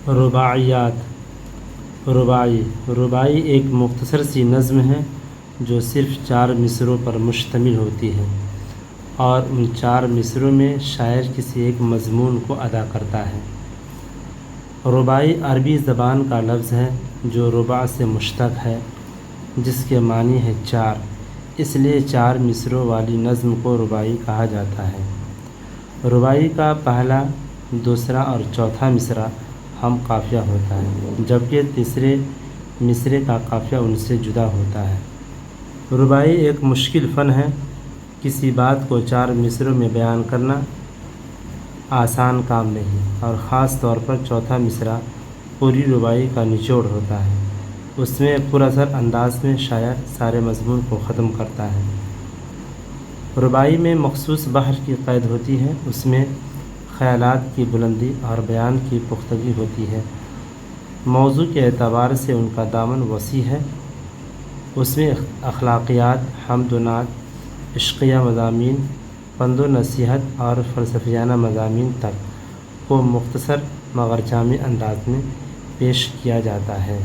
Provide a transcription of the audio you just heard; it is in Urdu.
رباعیات۔ رباعی ایک مختصر سی نظم ہے جو صرف 4 مصرعوں پر مشتمل ہوتی ہے اور ان 4 مصرعوں میں شاعر کسی ایک مضمون کو ادا کرتا ہے۔ رباعی عربی زبان کا لفظ ہے جو ربع سے مشتق ہے، جس کے معنی ہے 4، اس لیے 4 مصرعوں والی نظم کو رباعی کہا جاتا ہے۔ رباعی کا پہلا، دوسرا اور چوتھا مصرع ہم قافیہ ہوتا ہے، جبکہ تیسرے مصرعے کا قافیہ ان سے جدا ہوتا ہے۔ رباعی ایک مشکل فن ہے۔ کسی بات کو 4 مصرعوں میں بیان کرنا آسان کام نہیں، اور خاص طور پر چوتھا مصرع پوری رباعی کا نچوڑ ہوتا ہے۔ اس میں پر اثر انداز میں شاعر سارے مضمون کو ختم کرتا ہے۔ رباعی میں مخصوص بحر کی قید ہوتی ہے، اس میں خیالات کی بلندی اور بیان کی پختگی ہوتی ہے۔ موضوع کے اعتبار سے ان کا دامن وسیع ہے، اس میں اخلاقیات، حمد و نعت، عشقیہ مضامین، پند و نصیحت اور فلسفیانہ مضامین تک کو مختصر مگر جامع انداز میں پیش کیا جاتا ہے۔